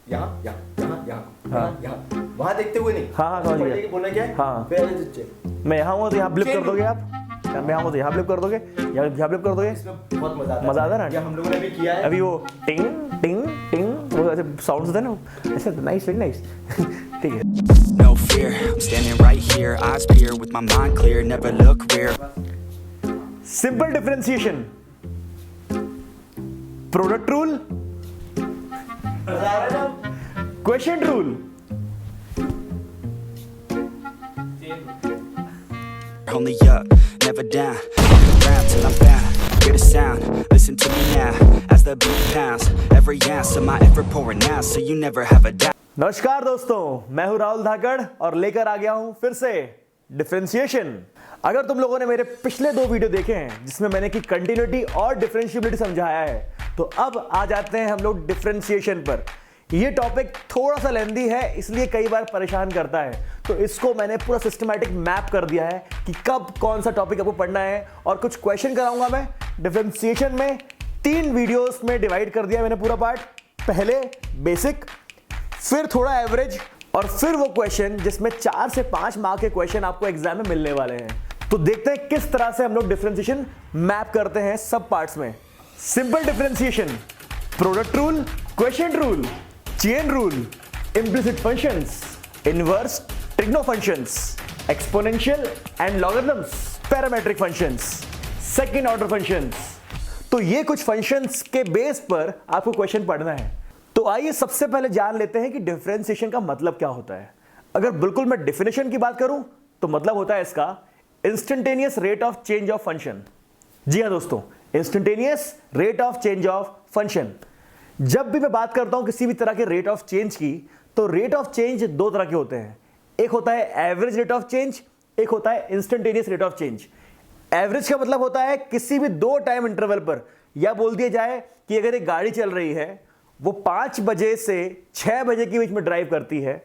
यहाँ यहाँ यहाँ यहाँ यहाँ वहाँ देखते हुए नहीं। हाँ समझ गया। बोलना क्या है? हाँ। फिर मैं यहाँ हूँ तो यहाँ फ्लिप कर दोगे आप, मैं यहाँ हूँ तो यहाँ फ्लिप कर दोगे, यहाँ फ्लिप कर दोगे। इसमें बहुत मजा आता है। मजा आता है ना? ये हम लोगों ने भी किया है। अभी वो टिंग टिंग टिंग वो ऐसे साउंड्स होते हैं ना, ऐसे नाइस वेरी नाइस। ठीक है। No fear, I'm standing right here, eyes peer with my mind clear, never look rear. Simple differentiation, product rule, question rule. Only up, never down, around till I'm found. Hear the sound, listen to me now, as the beat pounds. Every ounce of my effort pouring out, so you never have a doubt. नमस्कार दोस्तों, मैं हूं राहुल धाकड़ और लेकर आ गया हूं फिर से डिफरेंशिएशन। अगर तुम लोगों ने मेरे पिछले 2 वीडियो देखे हैं जिसमें मैंने की कंटिन्यूटी और डिफरेंशिएबिलिटी समझाया है, तो अब आ जाते हैं हम लोग डिफरेंशिएशन पर। ये टॉपिक थोड़ा सा लेंदी है, इसलिए कई बार परेशान करता है, तो इसको मैंने पूरा सिस्टमैटिक मैप कर दिया है कि कब कौन सा टॉपिक आपको पढ़ना है। और कुछ क्वेश्चन कराऊंगा मैं डिफरेंशिएशन में। 3 वीडियोस में डिवाइड कर दिया मैंने पूरा पार्ट। पहले बेसिक, फिर थोड़ा एवरेज, और फिर वो क्वेश्चन जिसमें 4 से 5 मार्क के क्वेश्चन आपको एग्जाम में मिलने वाले हैं। तो देखते हैं किस तरह से हम लोग डिफरेंशिएशन मैप करते हैं सब पार्ट्स में। Simple differentiation, product rule, question rule, chain rule, implicit functions, inverse trigno functions, exponential and logarithms, parametric functions, second order functions. तो ये कुछ फंक्शंस के बेस पर आपको क्वेश्चन पढ़ना है। तो आइए सबसे पहले जान लेते हैं कि डिफरेंशिएशन का मतलब क्या होता है। अगर बिल्कुल मैं डेफिनेशन की बात करूं तो मतलब होता है इसका instantaneous rate of change of function. जी हां दोस्तों, instantaneous rate of change of function. जब भी मैं बात करता हूं किसी भी तरह के रेट ऑफ चेंज की, तो रेट ऑफ चेंज 2 तरह के होते हैं। एक होता है एवरेज रेट ऑफ चेंज, एक होता है instantaneous rate of change. Average का मतलब होता है किसी भी 2 टाइम इंटरवल पर, या बोल दिया जाए कि अगर एक गाड़ी चल रही है, वो 5 बजे से 6 बजे के बीच में ड्राइव करती है।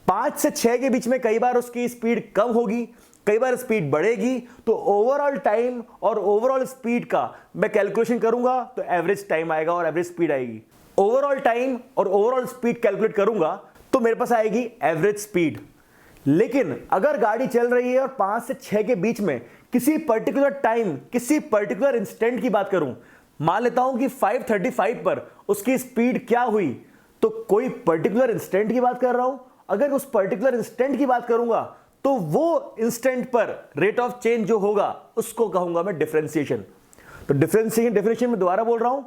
5 से 6 के बीच में कई बार उसकी स्पीड कम होगी, कई बार स्पीड बढ़ेगी। तो ओवरऑल टाइम और ओवरऑल स्पीड का मैं कैलकुलेशन करूंगा तो एवरेज टाइम आएगा और एवरेज स्पीड आएगी। ओवरऑल टाइम और ओवरऑल स्पीड कैलकुलेट करूंगा तो मेरे पास आएगी एवरेज स्पीड। लेकिन अगर गाड़ी चल रही है और 5 से 6 के बीच में किसी पर्टिकुलर टाइम, किसी पर्टिकुलर इंस्टेंट की बात करूं, मान लेता हूं कि 5:35 पर उसकी स्पीड क्या हुई, तो कोई पर्टिकुलर इंस्टेंट की बात कर रहा हूं। अगर उस पर्टिकुलर इंस्टेंट की बात करूंगा तो वो इंस्टेंट पर रेट ऑफ चेंज जो होगा उसको कहूंगा मैं डिफरेंशिएशन। तो डिफरेंशिएशन डेफिनेशन में दोबारा बोल रहा हूं,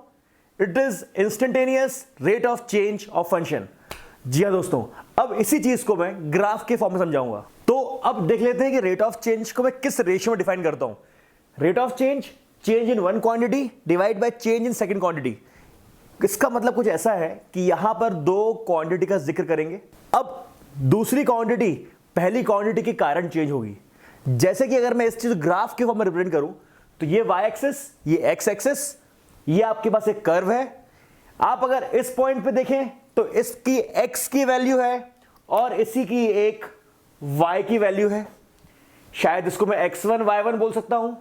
it is instantaneous rate of change of function. जी हां दोस्तों, अब इसी चीज को मैं ग्राफ के फॉर्म में समझाऊंगा। तो अब देख लेते हैं कि रेट ऑफ चेंज को मैं किस रेशियो में डिफाइन करता हूं। Rate of change, change in one quantity divide by change in second quantity. इसका मतलब कुछ ऐसा है कि यहां पर 2 क्वांटिटी का जिक्र करेंगे। अब दूसरी क्वांटिटी पहली क्वांटिटी के कारण चेंज होगी। जैसे कि अगर मैं इस चीज ग्राफ के फॉर्म में रिप्रेजेंट करूं, तो ये y एक्सिस, ये x एक्सिस, ये आपके पास एक कर्व है। आप अगर इस पॉइंट पे देखें तो इसकी x की वैल्यू है और इसी की एक y की वैल्यू है। शायद इसको मैं x1 y1 बोल सकता हूं।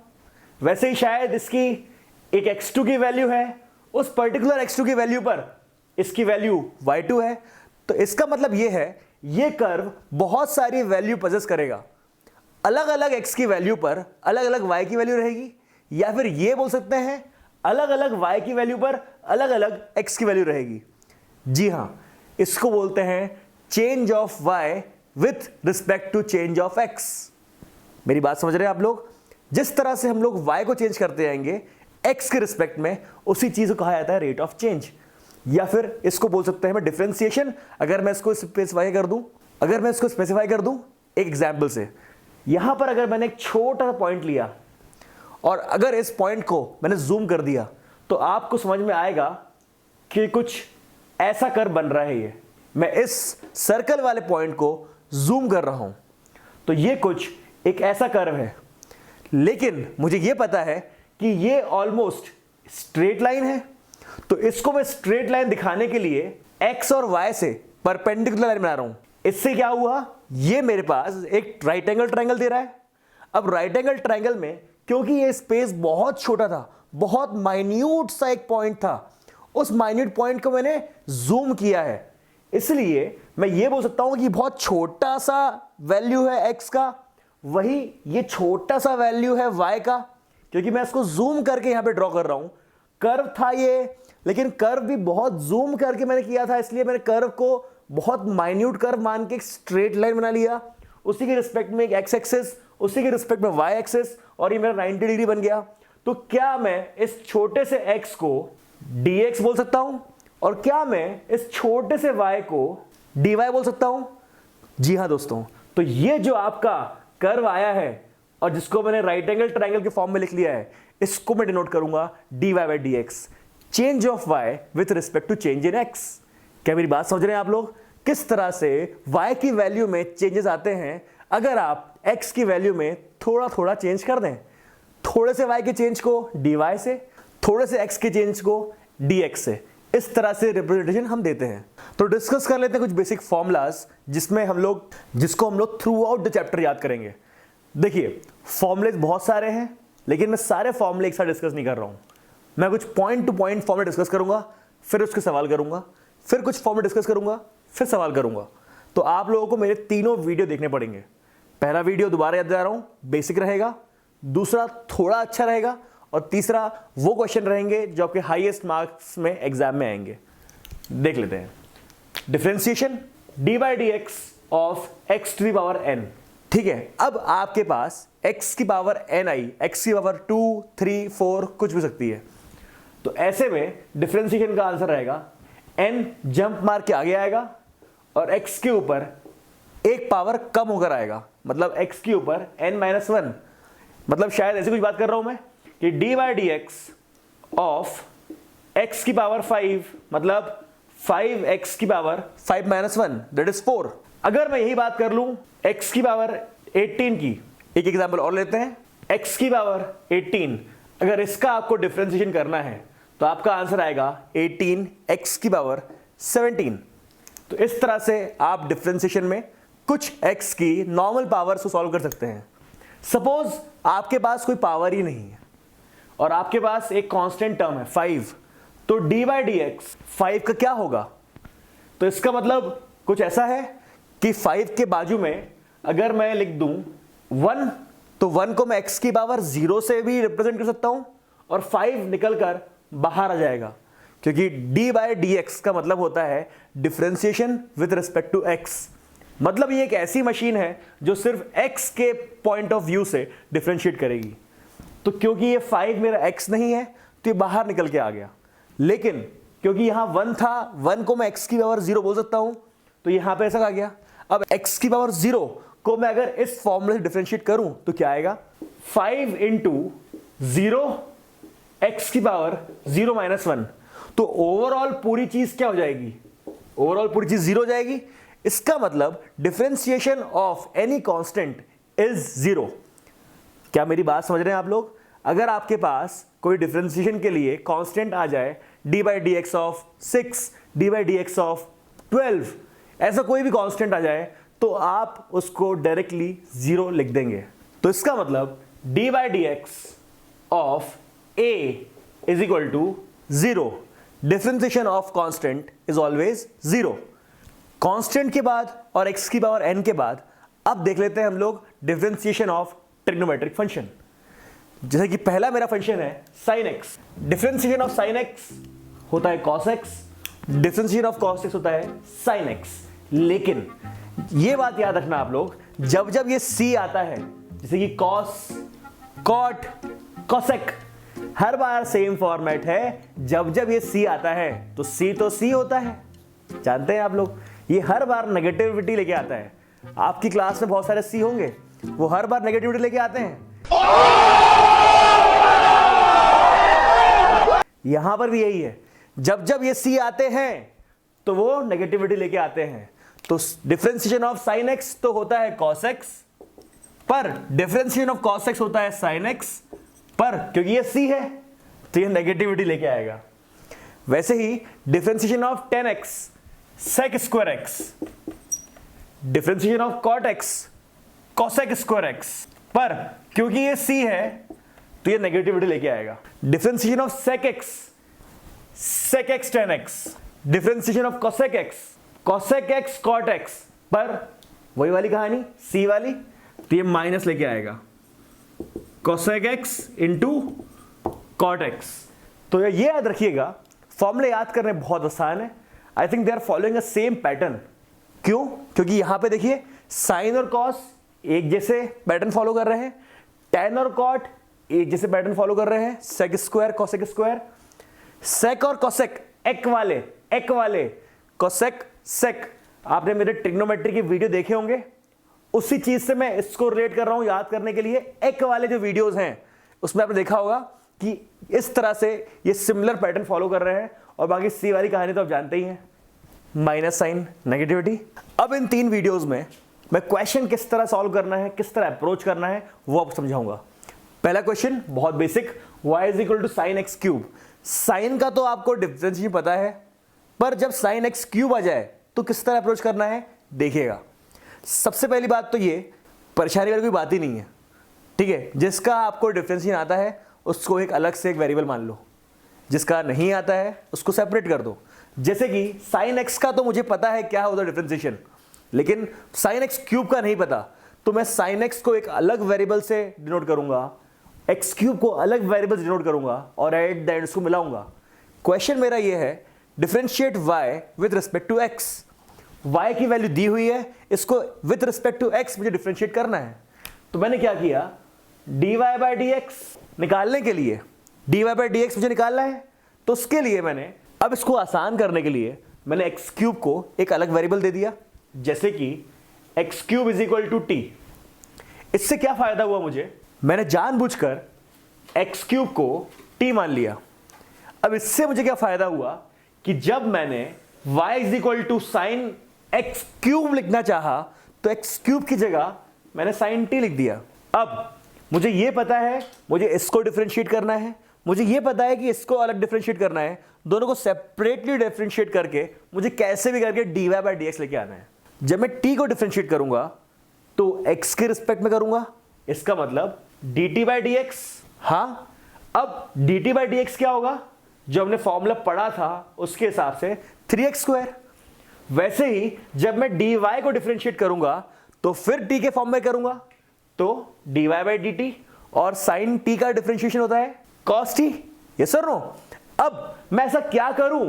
वैसे ही शायद इसकी एक x2 की वैल्यू है, उस पर्टिकुलर x2 की वैल्यू पर इसकी वैल्यू y2 है। तो इसका मतलब यह है, ये कर्व बहुत सारी वैल्यू पजेस करेगा। अलग अलग x की वैल्यू पर अलग अलग y की वैल्यू रहेगी, या फिर ये बोल सकते हैं अलग अलग y की वैल्यू पर अलग अलग x की वैल्यू रहेगी। जी हां, इसको बोलते हैं change of y with respect to change of x। मेरी बात समझ रहे हैं आप लोग? जिस तरह से हम लोग y को चेंज करते जाएंगे x के रिस्पेक्ट में, उसी चीज को कहा जाता है रेट ऑफ चेंज, या फिर इसको बोल सकते हैं मैं डिफरेंशिएशन। अगर मैं इसको स्पेसिफाई कर दूं एक एग्जांपल से, यहां पर अगर मैंने एक छोटा सा पॉइंट लिया और अगर इस पॉइंट को मैंने जूम कर दिया, तो आपको समझ में आएगा कि कुछ ऐसा कर्व बन रहा है। ये मैं इस सर्कल वाले पॉइंट को जूम कर रहा हूं, तो ये कुछ एक ऐसा कर्व है। लेकिन मुझे ये पता है कि ये ऑलमोस्ट स्ट्रेट लाइन है, तो इसको मैं स्ट्रेट लाइन दिखाने के लिए x और y से परपेंडिकुलर लाइन बना रहा हूं। इससे क्या हुआ, ये मेरे पास एक राइट एंगल ट्रायंगल दे रहा है। अब राइट एंगल ट्रायंगल में क्योंकि ये स्पेस बहुत छोटा था, बहुत माइन्यूट सा एक पॉइंट था, उस माइन्यूट पॉइंट को मैंने जूम किया है। इसलिए मैं ये बोल सकता हूं कि बहुत छोटा सा वैल्यू है x का, वही ये छोटा सा वैल्यू है y का, क्योंकि मैं इसको जूम करके यहां पे ड्रॉ कर रहा हूं। कर्व था ये, लेकिन कर्व भी बहुत जूम करके मैंने किया था, इसलिए मैंने कर्व को बहुत माइन्यूट कर्व मान के एक स्ट्रेट लाइन बना लिया, उसी के रिस्पेक्ट में एक x एक्सिस, उसी के रिस्पेक्ट में y एक्सिस, और ये मेरा 90 डिग्री बन गया। तो क्या मैं इस छोटे से x को dx बोल सकता हूं, और क्या मैं इस छोटे से y को dy बोल सकता हूं? जी हां दोस्तों, तो ये जो आपका कर्व आया है और जिसको मैंने राइट एंगल ट्रायंगल के फॉर्म में लिख लिया है, इसको मैं डिनोट करूंगा dy by dx, change of y with respect to change in x। क्या मेरी बात समझ रहे हैं आप लोग? किस तरह से y की वैल्यू में चेंजेस आते हैं अगर आप x की वैल्यू में थोड़ा थोड़ा चेंज कर दें। थोड़े से y के चेंज को dy से, थोड़े से x के चेंज को dx से, इस तरह से रिप्रेजेंटेशन हम देते हैं। तो डिस्कस कर लेते हैं कुछ बेसिक फॉर्मूलाज जिसको हम लोग थ्रू आउट द चैप्टर याद करेंगे। देखिए, फॉर्मूलेज बहुत सारे हैं, लेकिन मैं सारे फॉर्मूले एक साथ डिस्कस नहीं कर रहा हूं। मैं कुछ पॉइंट टू पॉइंट फॉर्मूले डिस्कस करूंगा, फिर उसके सवाल करूंगा, फिर कुछ फॉर्मूले डिस्कस करूंगा, फिर सवाल करूंगा। तो आप लोगों को मेरे तीनों वीडियो देखने पड़ेंगे। पहला वीडियो दोबारा याद दिला रहा हूं, बेसिक रहेगा, दूसरा थोड़ा अच्छा रहेगा, और तीसरा वो क्वेश्चन रहेंगे जो आपके हाईएस्ट मार्क्स में एग्जाम में आएंगे। देख लेते हैं। Differentiation d by d x of x to the power n. ठीक है, अब आपके पास x की पावर n आई, x की पावर 2, 3, 4 कुछ भी सकती है। तो ऐसे में डिफरेंशिएशन का आंसर रहेगा n जंप मार के आगे आएगा और x के ऊपर एक पावर कम होकर आएगा, मतलब x के ऊपर n-1। मतलब शायद ऐसी कुछ बात कर रहा हूं मैं कि D by d x of x की पावर 5, मतलब 5x की पावर 5-1 दैट इज 4। अगर मैं यही बात कर लूं x की पावर 18 की, एक एग्जांपल और लेते हैं, x की पावर 18, अगर इसका आपको डिफरेंशिएशन करना है तो आपका आंसर आएगा 18x की पावर 17। तो इस तरह से आप डिफरेंशिएशन में कुछ x की नॉर्मल पावर्स को सॉल्व कर सकते हैं। सपोज आपके पास कोई पावर ही नहीं है और आपके पास एक कांस्टेंट टर्म है 5, तो d बाई डी एक्स 5 का क्या होगा? तो इसका मतलब कुछ ऐसा है कि 5 के बाजू में अगर मैं लिख दूं 1, तो 1 को मैं x की पावर 0 से भी रिप्रेजेंट कर सकता हूं और 5 निकलकर बाहर आ जाएगा, क्योंकि d बाई डी एक्स का मतलब होता है differentiation with respect to x। मतलब ये एक ऐसी मशीन है जो सिर्फ x के पॉइंट ऑफ व्यू से डिफरेंशिएट करेगी। तो क्योंकि ये 5 मेरा x नहीं है तो ये बाहर निकल के आ गया, लेकिन क्योंकि यहां 1 था, 1 को मैं x की पावर 0 बोल सकता हूं, तो यहां पे ऐसा आ गया। अब x की पावर 0 को मैं अगर इस फॉर्मूले से डिफरेंशिएट करूं तो क्या आएगा? 5 इंटू 0 x की पावर 0-1। तो ओवरऑल पूरी चीज क्या हो जाएगी? ओवरऑल पूरी चीज 0 हो जाएगी। इसका मतलब differentiation of any constant is 0। क्या मेरी बात समझ रहे हैं आप लोग? अगर आपके पास कोई डिफरेंशिएशन के लिए कांस्टेंट आ जाए d by d x of 6, d by d x of 12, ऐसा कोई भी कांस्टेंट आ जाए तो आप उसको डायरेक्टली 0 लिख देंगे। तो इसका मतलब d by d x of a is equal to 0। Differentiation of constant is always 0। Constant के बाद और x की पावर n के बाद अब देख लेते हैं हम लोग डिफरेंशिएशन ऑफ ट्रिग्नोमेट्रिक फंक्शन। जैसे कि पहला मेरा फंक्शन है sin x, differentiation of sin x होता है cos x, differentiation of cos x होता है sin x। लेकिन ये बात याद रखना आप लोग, जब जब ये c आता है, जैसे कि cos, cot, cosec, हर बार सेम फॉर्मेट है। जब जब ये c आता है तो c होता है, जानते हैं आप लोग, ये हर बार नेगेटिविटी लेके आता है। आपकी क्लास में बहुत सारे c होंगे, वो हर बार नेगेटिविटी लेके आते हैं। यहां पर भी यही है, जब जब ये c आते हैं तो वो नेगेटिविटी लेके आते हैं। तो डिफरेंशिएशन ऑफ sin x तो होता है cos x, पर डिफरेंशिएशन ऑफ cos x होता है sin x, पर क्योंकि ये c है तो ये नेगेटिविटी लेके आएगा। वैसे ही differentiation of 10x sec square x, differentiation of cot x cosec square x, पर क्योंकि ये c है तो ये नेगेटिविटी लेके आएगा। Differentiation of sec x 10x, differentiation of cosec x cosec x cot x, पर वही वाली कहानी c वाली, तो ये माइनस लेके आएगा cosec x into cot x। तो ये याद रखिएगा, फॉर्मूले याद करने बहुत आसान है। I think they are following a same pattern. क्यों? क्योंकि यहां पे देखिए साइन और कॉस एक जैसे पैटर्न फॉलो कर रहे हैं, tan और cot एक जैसे पैटर्न फॉलो कर रहे हैं, sec square cosec square, sec और cosec एक वाले cosec sec। आपने मेरे ट्रिग्नोमेट्री के वीडियो देखे होंगे, उसी चीज से मैं इसको रिलेट कर रहा हूं याद करने के लिए। एक वाले जो वीडियोस हैं उसमें आपने देखा होगा कि इस तरह से ये सिमिलर पैटर्न फॉलो कर रहे हैं। और बाकी सी वाली कहानी तो आप जानते ही हैं, माइनस साइन नेगेटिविटी। अब इन 3 वीडियोस में मैं क्वेश्चन किस तरह सॉल्व करना है, किस तरह अप्रोच करना है, वो आप समझाऊंगा। पहला क्वेश्चन बहुत basic, y is equal to sine x cube. Sine का तो आपको डिफरेंशिएशन पता है, पर जब साइन एक्स क्यूब आ जाए तो किस तरह अप्रोच करना है देखिएगा। सबसे पहली बात तो ये, परेशानी वाली कोई बात ही नहीं है, ठीक है। जिसका आपको डिफरेंशिएशन आता है उसको एक अलग से एक वेरिएबल मान लो, जिसका नहीं आता है उसको सेपरेट कर दो। जैसे कि साइन एक्स का तो मुझे पता है क्या होता है डिफरेंशिएशन, लेकिन साइन एक्स क्यूब का नहीं पता, तो मैं साइन एक्स को एक अलग वेरिएबल से डिनोट करूंगा, एक्स क्यूब को अलग वेरिएबल से डिनोट करूंगा और एट द एंड उसको मिलाऊंगा। क्वेश्चन मेरा ये है, differentiate y with respect to x। y की वैल्यू दी हुई है, इसको विद रिस्पेक्ट टू x मुझे डिफरेंशिएट करना है। तो मैंने क्या किया, dy बाई dx निकालने के लिए, dy बाई dx मुझे निकालना है, तो उसके लिए मैंने अब इसको आसान करने के लिए मैंने एक्स क्यूब को एक अलग वेरिएबल दे दिया, जैसे कि x cube is equal to t. इससे क्या फायदा हुआ मुझे, मैंने जानबूझकर एक्स क्यूब को टी मान लिया। अब इससे मुझे क्या फायदा हुआ कि जब मैंने y is equal to sine x cube लिखना चाहा तो एक्स क्यूब की जगह मैंने साइन टी लिख दिया। अब मुझे यह पता है मुझे इसको डिफरेंशिएट करना है, मुझे यह पता है कि इसको अलग डिफरेंशिएट करना है, दोनों को सेपरेटली डिफरेंशिएट करके मुझे कैसे भी करके dy बाई dx लेके आना है। जब मैं t को डिफरेंशिएट करूंगा तो x के रिस्पेक्ट में करूंगा, इसका मतलब dt बाई dx। हाँ, अब dt बाई dx क्या होगा, जो हमने फॉर्मूला पढ़ा था उसके हिसाब से 3x स्क्वायर। वैसे ही जब मैं dy को डिफरेंशिएट करूंगा तो फिर t के फॉर्म में करूंगा, तो dy बाई dt, और साइन t का डिफरेंशिएशन होता है cos t। यस और नो? अब मैं ऐसा क्या करूं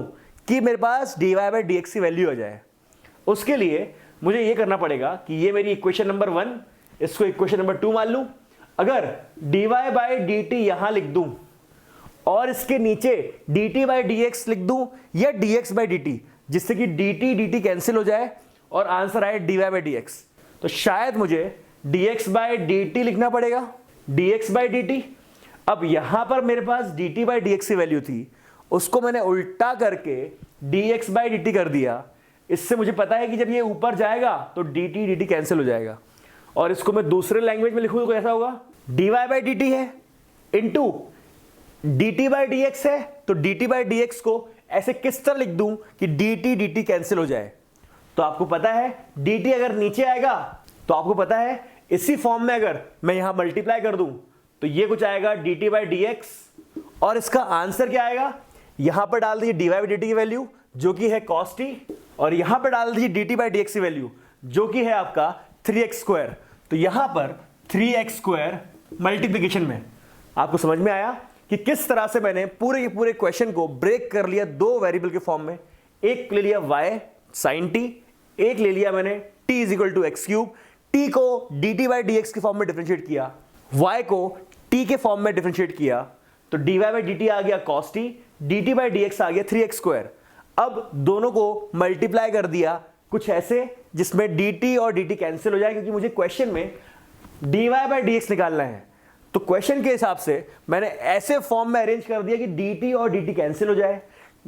कि मेरे पास dy बाई dx की वैल्यू आ जाए। उसके लिए मुझे ये करना पड़ेगा कि ये मेरी इक्वेशन नंबर 1, इसको इक्वेशन नंबर 2 मान लूं। अगर dy बाई dt यहां लिख दूं और इसके नीचे dt बाई dx लिख दूं या dx बाई dt, जिससे कि dt कैंसिल हो जाए और आंसर आए dy बाई dx, तो शायद मुझे dx बाई dt लिखना पड़ेगा, dx बाई dt। अब यहां पर मेरे पास dt बाई dx की वैल्यू थी, उसको मैंने उल्टा करके dx बाई dt कर दिया। इससे मुझे पता है कि जब ये ऊपर जाएगा तो dt कैंसिल हो जाएगा, और इसको मैं दूसरे लैंग्वेज में लिखूं तो कैसा होगा, dy बाई dt है इंटू dt बाई dx है, तो dt बाई dx को ऐसे किस तरह लिख दूं कि dt कैंसिल हो जाए। तो आपको पता है dt अगर नीचे आएगा तो आपको पता है इसी फॉर्म में अगर मैं यहां मल्टीप्लाई कर दूं तो ये कुछ आएगा dt बाई dx, और इसका आंसर क्या आएगा, यहां पर डाल दीजिए dy बाई dt की वैल्यू जो कि है cos t, और यहां पर डाल दीजिए dt बाई dx की वैल्यू जो कि है आपका 3x स्क्वायर। तो यहां पर 3x स्क्वायर मल्टीप्लिकेशन में आपको समझ में आया कि किस तरह से मैंने पूरे के पूरे क्वेश्चन को ब्रेक कर लिया 2 वेरिएबल के फॉर्म में। एक ले लिया y sin t, एक ले लिया मैंने t is equal to x cube, t को dt बाई dx के फॉर्म में डिफरेंशिएट किया, y को t के फॉर्म में डिफरेंशिएट किया, तो dy बाई dt आ गया cos t, dt by dx आ गया 3x स्क्वायर। अब दोनों को मल्टीप्लाई कर दिया कुछ ऐसे जिसमें dt और dt कैंसिल हो जाए, क्योंकि मुझे क्वेश्चन में dy बाई dx निकालना है। तो क्वेश्चन के हिसाब से मैंने ऐसे फॉर्म में अरेंज कर दिया कि dt और dt कैंसिल हो जाए,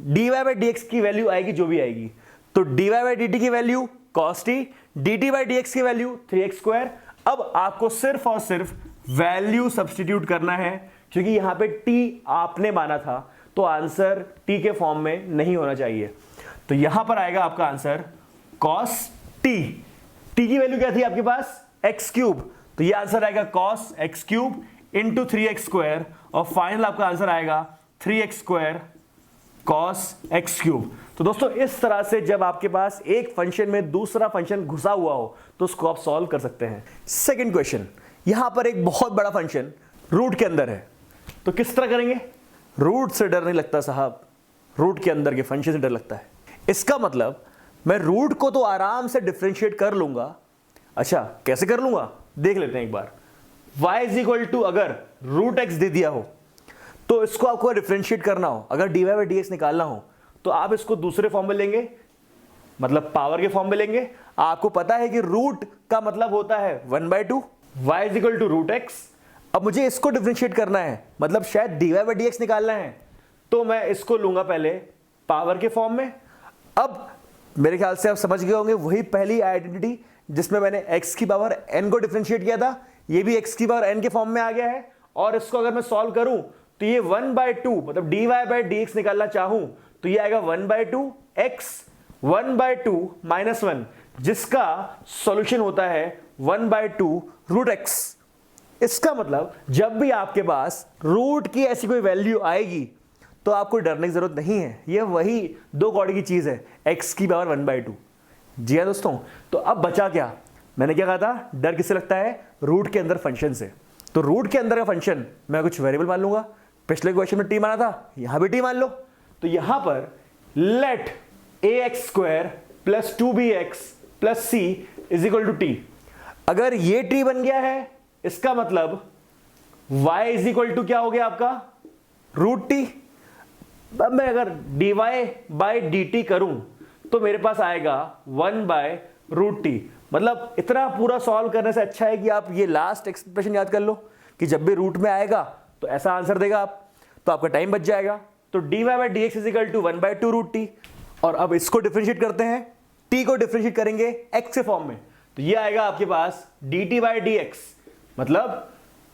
dy बाई dx की वैल्यू आएगी जो भी आएगी, तो dy बाई dt की value cos t, dt by dx की वैल्यू 3x स्क्वायर। अब आपको सिर्फ और सिर्फ वैल्यू सब्स्टिट्यूट करना है, क्योंकि यहां पे t आपने माना था तो आंसर t के फॉर्म में नहीं होना चाहिए। तो यहां पर आएगा आपका आंसर cos t, t की वैल्यू क्या थी आपके पास x क्यूब, तो ये आंसर आएगा cos x cube into 3x square, और फाइनल आपका आंसर आएगा 3x square cos x cube. तो दोस्तों इस तरह से जब आपके पास एक फंक्शन में दूसरा फंक्शन घुसा हुआ हो तो उसको आप सॉल्व कर सकते हैं। सेकंड क्वेश्चन, यहां पर एक बहुत बड़ा फंक्शन रूट के अंदर है, तो किस तरह करेंगे? रूट से डर नहीं लगता साहब, रूट के अंदर के फंक्शन से डर लगता है। इसका मतलब मैं रूट को तो आराम से डिफरेंशिएट कर लूंगा। अच्छा कैसे कर लूंगा देख लेते हैं एक बार। y इज इक्वल टू अगर रूट एक्स दे दिया हो तो इसको आपको डिफरेंशिएट करना हो, अगर dy बाई डी एक्स निकालना हो तो आप इसको दूसरे फॉर्म में लेंगे, मतलब पावर के फॉर्म में लेंगे। आपको पता है कि रूट का मतलब होता है 1/2, y is equal to root x. अब मुझे इसको डिफरेंशिएट करना है, मतलब शायद dy बाई डी एक्स निकालना है, तो मैं इसको लूंगा पहले पावर के फॉर्म में। अब मेरे ख्याल से आप समझ गए होंगे वही पहली आइडेंटिटी जिसमें मैंने x की पावर n को डिफरेंशिएट किया था, ये भी x की पावर n के फॉर्म में आ गया है। और इसको अगर मैं सॉल्व करूं तो ये 1/2 मतलब dy बाई डी एक्स निकालना चाहूं तो ये आएगा 1/2 x 1/2 माइनस 1, जिसका सॉल्यूशन होता है 1/2 रूट x। इसका मतलब जब भी आपके पास रूट की ऐसी कोई वैल्यू आएगी तो आपको डरने की जरूरत नहीं है, ये वही दो कौड़ी की चीज है, x की पावर 1/2। जी हाँ दोस्तों, तो अब बचा क्या? मैंने क्या कहा था, डर किससे लगता है? रूट के अंदर फंक्शन से। तो रूट के अंदर का फंक्शन मैं कुछ वेरिएबल मान लूंगा, पिछले क्वेश्चन में t माना था, यहां भी t मान लो। तो यहां पर let ax² plus 2bx plus c is equal to t। अगर ये t बन गया है इसका मतलब y इज इक्वल टू क्या हो गया आपका? Root t। अब मैं अगर dy बाई डी टी करूं तो मेरे पास आएगा 1/√t। मतलब इतना पूरा सॉल्व करने से अच्छा है कि आप ये लास्ट एक्सप्रेशन याद कर लो कि जब भी रूट में आएगा तो ऐसा आंसर देगा आप, तो आपका टाइम बच जाएगा। तो dy by d x is equal to 1/2√t। और अब इसको डिफरेंशिएट करते हैं, t को डिफरेंशिएट करेंगे x के फॉर्म में, तो ये आएगा आपके पास dt बाई डी एक्स मतलब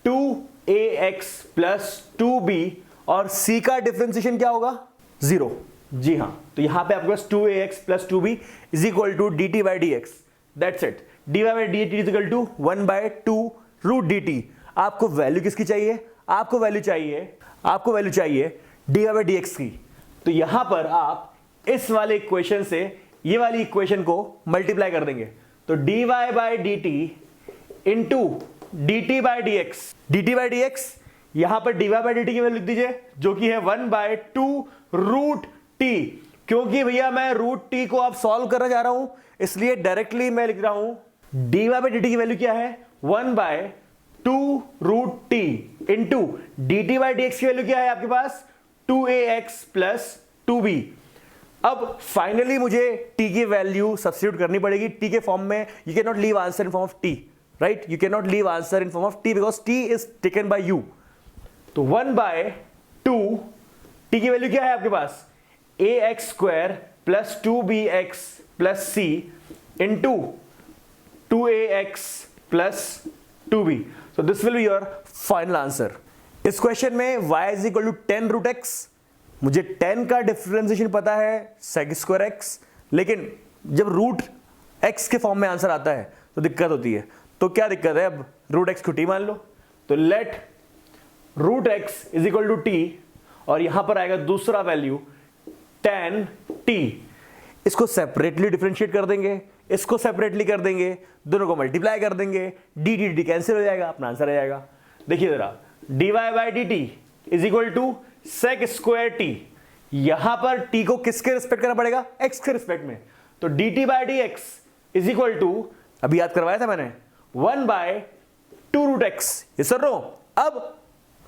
2ax प्लस 2b, और c का डिफरेंशिएशन क्या होगा? 0। जी हां, तो यहां पे आपके पास 2ax plus 2b is equal to dt by d x. That's it, dy by d t is equal to 1/2√dt। आपको वैल्यू किसकी चाहिए? आपको वैल्यू चाहिए dy बाई डी एक्स की। तो यहां पर आप इस वाले इक्वेशन से ये वाली इक्वेशन को मल्टीप्लाई कर देंगे, तो dy by d t into dt by d x. dt by d x यहां पर dy बाई डी टी की वैल्यू लिख दीजिए जो कि है 1/2√t। क्योंकि भैया मैं रूट t को अब सॉल्व करना चाह रहा हूं इसलिए डायरेक्टली मैं लिख रहा हूं dy बाई डी टी की वैल्यू क्या है? 1/2√t into dt by d x की वैल्यू क्या है आपके पास? 2ax plus 2b। अब फाइनली मुझे t की वैल्यू सब्स्टिट्यूट करनी पड़ेगी t के फॉर्म में। You can not leave answer in form of t, right? You can not leave answer in form of t because t is taken by you. तो 1/2 t की value क्या है आपके पास? ax² plus 2bx plus c into 2ax plus 2b। So this will be your final answer. इस question में y is equal to 10√x। मुझे 10 का डिफरेंशिएशन पता है sec²x, लेकिन जब रूट x के फॉर्म में आंसर आता है तो दिक्कत होती है। तो क्या दिक्कत है? अब रूट x को t मान लो, तो let root x is equal to t, और यहां पर आएगा दूसरा वैल्यू tan t। इसको सेपरेटली डिफरेंशिएट कर देंगे, इसको सेपरेटली कर देंगे, दोनों को मल्टीप्लाई कर देंगे, dt कैंसिल हो जाएगा, अपना आंसर आ जाएगा। देखिए जरा, dy by d t is equal to sec²t। यहां पर t को किसके रिस्पेक्ट करना पड़ेगा? x के रिस्पेक्ट में। तो dt by d x is equal to, अभी याद करवाया था मैंने, 1/2√x। ये सर रो। अब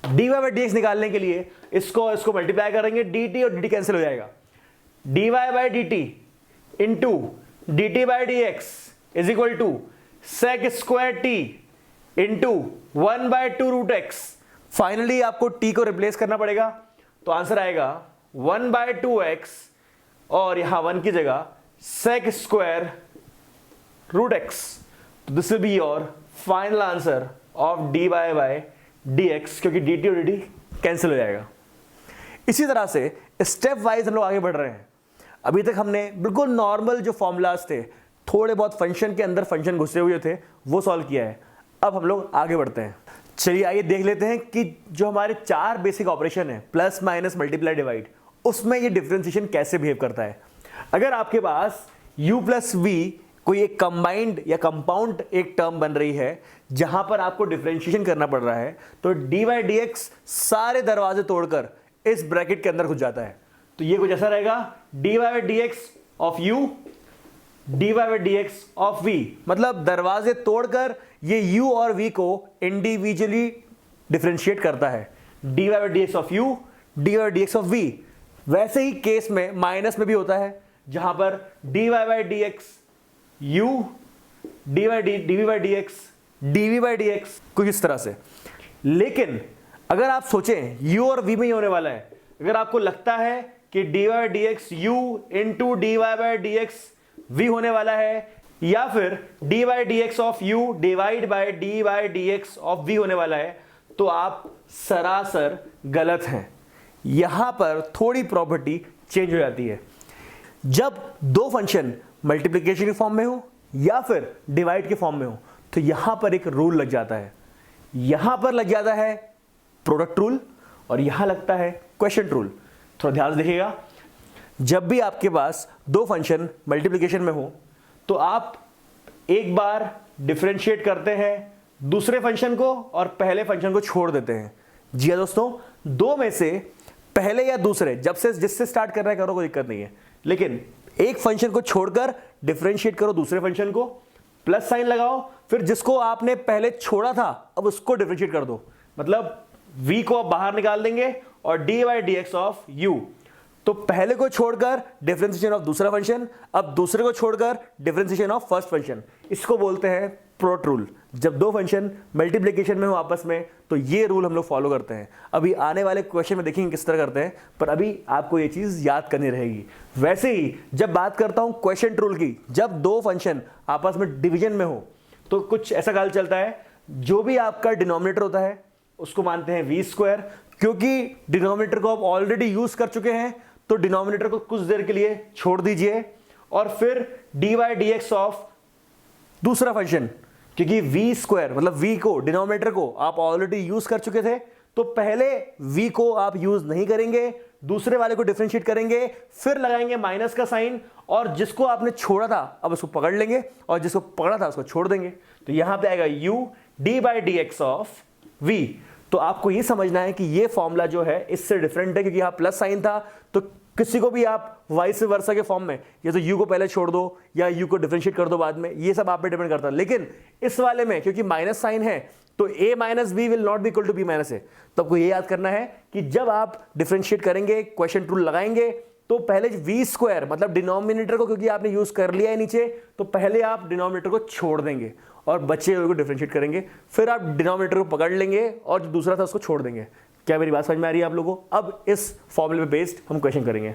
dy बाई डी एक्स निकालने के लिए इसको मल्टीप्लाई करेंगे, dt और dt कैंसिल हो जाएगा। dy by d t into dt by d x is equal to sec² t into 1/2√x। Finally आपको t को रिप्लेस करना पड़ेगा, तो आंसर आएगा 1/2x और यहां 1 की जगह sec² √x। This will be your final answer of dy by d x, क्योंकि dt और dt कैंसिल हो जाएगा। इसी तरह से स्टेप वाइज हम लोग आगे बढ़ रहे हैं। अभी तक हमने बिल्कुल नॉर्मल जो फॉर्मूलाज थे, थोड़े बहुत फंक्शन के अंदर फंक्शन घुसे हुए थे, वो सॉल्व किया है। अब हम लोग आगे बढ़ते हैं। चलिए आइए देख लेते हैं कि जो हमारे 4 बेसिक ऑपरेशन है, प्लस माइनस मल्टीप्लाई डिवाइड, उसमें ये डिफरेंशिएशन कैसे बिहेव करता है। अगर आपके पास u प्लस वी कोई एक कंबाइंड या कंपाउंड एक टर्म बन रही है जहां पर आपको डिफरेंशिएशन करना पड़ रहा है, तो dy dx सारे दरवाजे तोड़कर इस ब्रैकेट के अंदर घुस जाता है। तो ये कुछ ऐसा रहेगा, dy dx of u dy dx of v, मतलब दरवाजे तोड़कर ये u और v को इंडिविजुअली डिफरेंशिएट करता है। dy dx of u dy dx of v। वैसे ही केस में माइनस में भी होता है, जहां पर dy dx u dv dx dv dx कुछ इस तरह से। लेकिन अगर आप सोचें u और v में ही होने वाला है, अगर आपको लगता है कि dy dx u into dy dx v होने वाला है, या फिर dy dx of u divide by dy dx of v होने वाला है, तो आप सरासर गलत हैं। यहां पर थोड़ी प्रॉपर्टी चेंज हो जाती है। जब दो फंक्शन मल्टीप्लिकेशन के फॉर्म में हो या फिर डिवाइड के फॉर्म में हो, तो यहां पर एक रूल लग जाता है। यहां पर लग जाता है प्रोडक्ट रूल और यहां लगता है क्वोशिएंट रूल। थोड़ा ध्यान से देखिएगा, जब भी आपके पास दो फंक्शन मल्टीप्लिकेशन में हो तो आप एक बार डिफरेंशिएट करते हैं दूसरे फंक्शन को और पहले फंक्शन को छोड़ देते हैं। जी हाँ दोस्तों, दो में से पहले या दूसरे, जब से जिससे स्टार्ट कर रहा है करो, कोई दिक्कत नहीं है, लेकिन एक फंक्शन को छोड़कर डिफरेंशिएट करो दूसरे फंक्शन को, प्लस साइन लगाओ, फिर जिसको आपने पहले छोड़ा था अब उसको डिफरेंशिएट कर दो। मतलब v को आप बाहर निकाल देंगे और dy dx ऑफ u। तो पहले को छोड़कर डिफरेंशिएशन ऑफ दूसरा फंक्शन, अब दूसरे को छोड़कर डिफरेंशिएशन ऑफ फर्स्ट फंक्शन। इसको बोलते हैं प्रोडक्ट रूल। जब दो फंक्शन मल्टीप्लिकेशन में हो आपस में, तो ये रूल हम लोग फॉलो करते हैं। अभी आने वाले क्वेश्चन में देखेंगे किस तरह करते हैं, पर अभी आपको ये चीज याद करनी रहेगी। वैसे ही जब बात करता हूं क्वोशिएंट रूल की, जब दो फंक्शन आपस में डिवीजन में हो तो कुछ ऐसा ख्याल चलता है, जो भी आपका डिनोमिनेटर होता है उसको मानते हैं v स्क्वायर, क्योंकि डिनोमिनेटर को आप ऑलरेडी यूज कर चुके हैं, तो डिनोमिनेटर को कुछ देर के लिए छोड़ दीजिए और फिर dy dx ऑफ दूसरा फंक्शन, क्योंकि v स्क्वायर मतलब v को, डिनोमिनेटर को आप ऑलरेडी यूज कर चुके थे, तो पहले v को आप यूज नहीं करेंगे, दूसरे वाले को डिफरेंशिएट करेंगे, फिर लगाएंगे माइनस का साइन, और जिसको आपने छोड़ा था अब उसको पकड़ लेंगे और जिसको पकड़ा था उसको छोड़ देंगे। तो यहां पे आएगा u d by dx of v। तो आपको ये समझना है कि ये फॉर्मूला जो है इससे डिफरेंट है, क्योंकि यहां प्लस साइन था, तो किसी को भी आप वाइस वर्सा के फॉर्म में या तो u को पहले छोड़ दो या u को डिफरेंशिएट कर दो बाद में, ये सब आप पे डिपेंड करता है। लेकिन इस वाले में क्योंकि माइनस साइन है, तो a minus b will not be equal to b minus a। तो आपको ये याद करना है कि जब आप डिफरेंशिएट करेंगे, क्वोशिएंट रूल लगाएंगे, तो पहले v स्क्वायर मतलब डिनोमिनेटर को, क्योंकि आपने यूज कर लिया है नीचे, तो पहले आप डिनोमिनेटर को छोड़ देंगे और बचे हुए को डिफरेंशिएट करेंगे, फिर आप डिनोमिनेटर को पकड़ लेंगे और जो दूसरा था उसको छोड़ देंगे। क्या मेरी बात समझ में आ रही है आप लोगों को? अब इस फॉर्मूले पे बेस्ड हम क्वेश्चन करेंगे।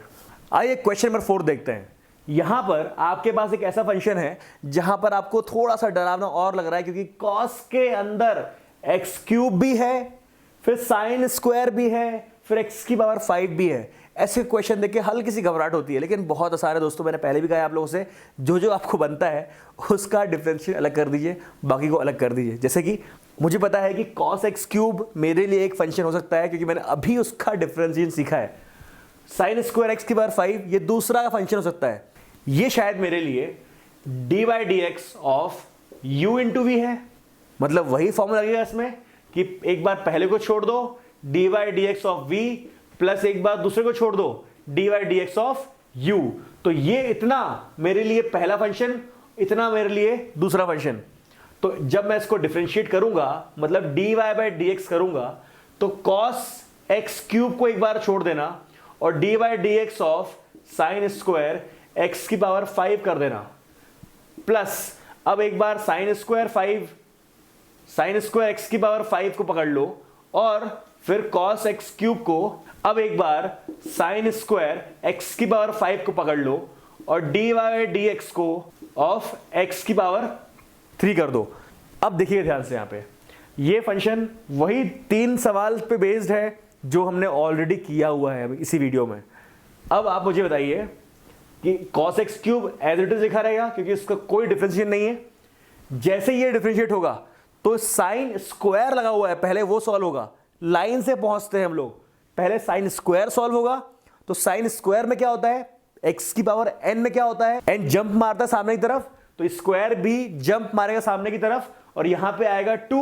आइए क्वेश्चन नंबर 4 देखते हैं। यहां पर आपके पास एक ऐसा फंक्शन है जहां पर आपको थोड़ा सा डरावना और लग रहा है, क्योंकि कॉस के अंदर एक्स क्यूब भी है, फिर साइन स्क्वायर भी है, फिर एक्स की पावर 5 भी है। ऐसे क्वेश्चन देख के हल्की सी घबराहट होती है, लेकिन बहुत आसान है दोस्तों। मैंने पहले भी कहा आप लोगों से, जो जो आपको बनता है उसका डिफरेंशियल अलग कर दीजिए, बाकी को अलग कर दीजिए। जैसे कि मुझे पता है कि cos x क्यूब मेरे लिए एक फंक्शन हो सकता है, क्योंकि मैंने अभी उसका डिफरेंशिएशन सीखा है। साइन स्क्वायर एक्स की पावर 5 ये दूसरा फंक्शन हो सकता है। ये शायद मेरे लिए dy dx of u into v है, मतलब वही फॉर्मूला लगेगा इसमें कि एक बार पहले को छोड़ दो dy dx of v, plus एक बार दूसरे को छोड़ दो dy dx ऑफ u। तो ये इतना मेरे लिए पहला फंक्शन, इतना मेरे लिए दूसरा फंक्शन। तो जब मैं इसको डिफरेंशिएट करूंगा, मतलब dy by dx करूंगा, तो cos x क्यूब को एक बार छोड़ देना और dy dx of sine square x की पावर 5 कर देना, प्लस अब एक बार साइन स्क्वायर x की पावर 5 को पकड़ लो और फिर cos x क्यूब को अब एक बार साइन स्क्वायर x की पावर 5 को पकड़ लो और dy dx को ऑफ x की पावर 3 कर दो। अब देखिए ध्यान से, यहां पे ये फंक्शन वही 3 सवाल पे बेस्ड है जो हमने ऑलरेडी किया हुआ है इसी वीडियो में। अब आप मुझे बताइए कि cos x cube as it is लिखा रहेगा, क्योंकि इसका कोई डिफरेंशिएशन नहीं है। जैसे ये डिफरेंशिएट होगा तो साइन स्क्वायर लगा हुआ है, पहले वो सॉल्व होगा। लाइन से पहुंचते हैं हम लोग, पहले साइन स्क्वायर सॉल्व होगा, तो साइन स्क्वायर में क्या होता है, x की पावर n में क्या होता है, n जंप मारता है सामने की तरफ, तो स्क्वायर भी जंप मारेगा सामने की तरफ और यहां पे आएगा 2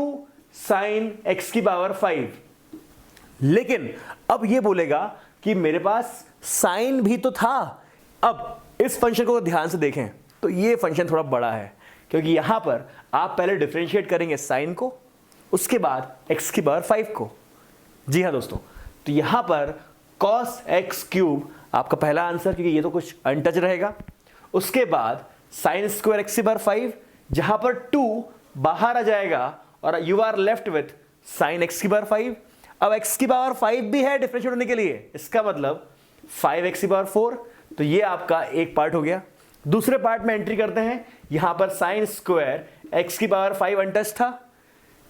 साइन x की पावर 5। लेकिन अब ये बोलेगा कि मेरे पास साइन भी तो था। अब इस फंक्शन को ध्यान से देखें तो ये फंक्शन थोड़ा बड़ा है, क्योंकि यहां पर आप पहले डिफरेंशिएट करेंगे साइन को, उसके बाद x की पावर 5 को। जी हाँ दोस्तों, तो यहां पर cos x क्यूब आपका पहला आंसर, क्योंकि ये तो कुछ अनटच रहेगा। उसके बाद साइन स्क्वायर x की पावर 5, जहां पर 2 बाहर आ जाएगा और you are left with sine x की पावर 5। अब x की पावर 5 भी है डिफरेंशिएट होने के लिए, इसका मतलब 5x की पावर 4, तो ये आपका एक पार्ट हो गया। दूसरे पार्ट में एंट्री करते हैं, यहां पर साइन स्क्वायर x की पावर 5 अनटच था,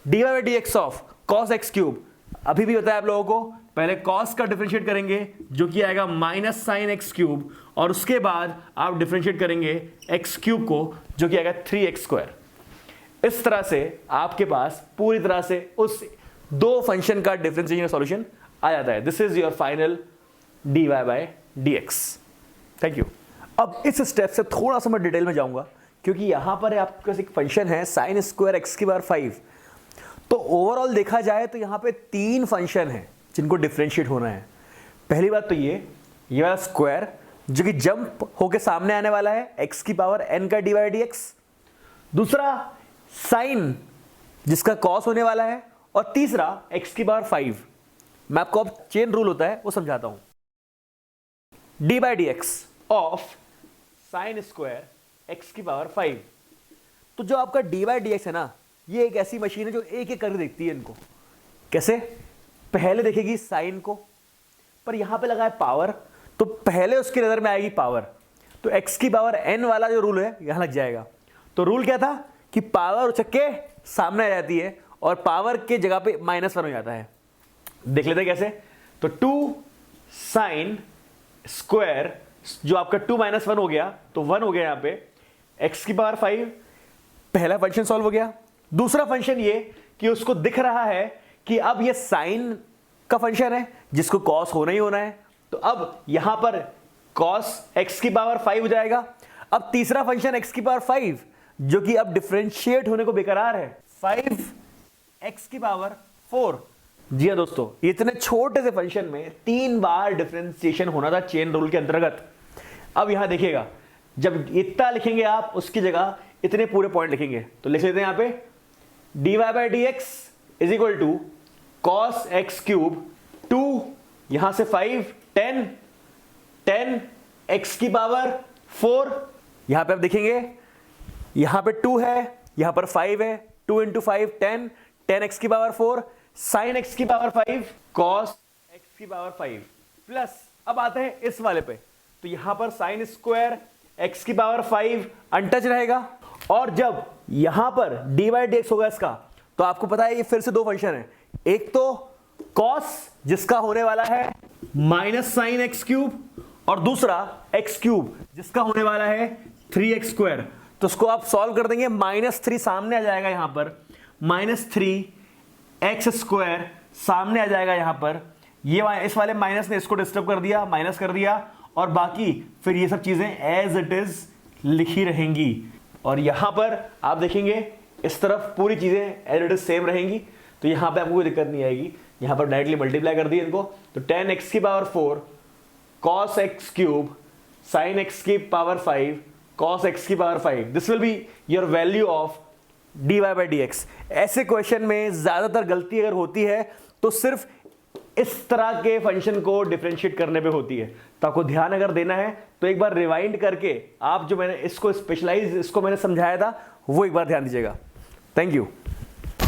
dy by dx of cos x cube, अभी भी बताया आप लोगों को, पहले cos का डिफरेंशिएट करेंगे जो कि आएगा माइनस साइन x क्यूब, और उसके बाद आप डिफरेंशिएट करेंगे x क्यूब को जो कि आएगा 3x स्क्वायर। इस तरह से आपके पास पूरी तरह से उस दो फंक्शन का डिफरेंशिएशन सॉल्यूशन आ जाता है। This is your final dy by dx। Thank you. अब इस स्टेप से थोड़ा सा मैं डिटेल में जाऊंगा, क्योंकि यहां पर आपके पास एक फंक्शन है साइन स्क्वायर x की पावर 5। तो ओवरऑल देखा जाए तो यहां पे 3 फंक्शन हैं जिनको डिफरेंशिएट होना है। पहली बात तो ये वाला स्क्वायर जो कि जंप होके सामने आने वाला है, x की पावर n का dy बाई dx। दूसरा साइन जिसका cos होने वाला है, और तीसरा x की पावर 5। मैं आपको अब चेन रूल होता है वो समझाता हूं। dy by dx of sine square x की पावर 5। तो जो आपका dy बाई dx है ना, ये एक ऐसी मशीन है जो एक एक करके देखती है इनको। कैसे? पहले देखेगी साइन को, पर यहां पे लगा है पावर, तो पहले उसकी नजर में आएगी पावर, तो x की पावर n वाला जो रूल है यहां लग जाएगा। तो रूल क्या था कि पावर उछक के सामने आ जाती है और पावर के जगह पे -1 हो जाता है। देख लेते हैं कैसे। तो 2 साइन स्क्वायर जो आपका 2 - 1 हो गया, तो 1 हो गया यहां पे, x की पावर 5, पहला फंक्शन सॉल्व हो गया। दूसरा फंक्शन ये कि उसको दिख रहा है कि अब ये साइन का फंक्शन है जिसको cos होना ही होना है, तो अब यहां पर cos x की पावर 5 हो जाएगा। अब तीसरा फंक्शन x की पावर 5 जो कि अब डिफरेंशिएट होने को बेकरार है, 5x की पावर 4। जी हाँ दोस्तों, इतने छोटे से फंक्शन में 3 बार डिफरेंशिएशन होना था चेन रूल के अंतर्गत। अब यहां देखिएगा, जब इतना लिखेंगे आप उसकी जगह इतने पूरे पॉइंट लिखेंगे, तो लिख लेते हैं यहां पे dy by dx is equal to cos x cube 2 यहां से 5 10 x की पावर 4। यहां पे आप देखेंगे यहां पे 2 है, यहां पर 5 है, 2 × 5 10 x की पावर 4 साइन x की पावर 5 cos x की पावर 5 प्लस, अब आते हैं इस वाले पे, तो यहां पर साइन स्क्वायर x की पावर 5 अनटच रहेगा, और जब यहां पर dy बाई dx होगा इसका, तो आपको पता है ये फिर से 2 फंक्शन है, एक तो cos जिसका होने वाला है माइनस साइन x क्यूब, और दूसरा x क्यूब जिसका होने वाला है 3x स्क्वायर। तो उसको आप सॉल्व कर देंगे, -3 सामने आ जाएगा यहां पर, -3x स्क्वायर सामने आ जाएगा यहां पर, ये इस वाले माइनस ने इसको डिस्टर्ब कर दिया, माइनस कर दिया, और बाकी फिर ये सब चीजें एज इट इज लिखी रहेंगी। और यहां पर आप देखेंगे इस तरफ पूरी चीजें एज इट इज सेम रहेंगी, तो यहां पे आपको कोई दिक्कत नहीं आएगी। यहां पर डायरेक्टली मल्टीप्लाई कर दिए इनको, तो 10x की power 4 cos x cube sin x की पावर 5 cos x की power 5, this will be your value of dy by dx। ऐसे क्वेश्चन में ज्यादातर गलती अगर होती है तो सिर्फ इस तरह के फंक्शन को डिफरेंशिएट करने पे होती है। तो आपको ध्यान अगर देना है तो एक बार रिवाइंड करके आप जो मैंने इसको स्पेशलाइज इसको मैंने समझाया था वो एक बार ध्यान दीजिएगा। Thank you.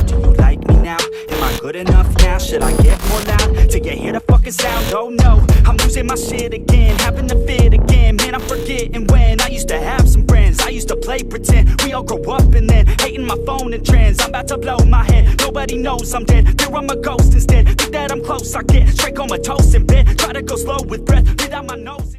Do you like me now? Am I good enough now? Should I get more loud to get hear the fucking sound? Oh no, I'm losing my shit again, having to fit again. Man, I'm forgetting when I used to have some friends. I used to play pretend. We all grow up and then hating my phone and trends. I'm about to blow my head. Nobody knows I'm dead. Fear I'm a ghost instead. Think that I'm close. I get straight comatose in bed. Try to go slow with breath. Breathe out my nose.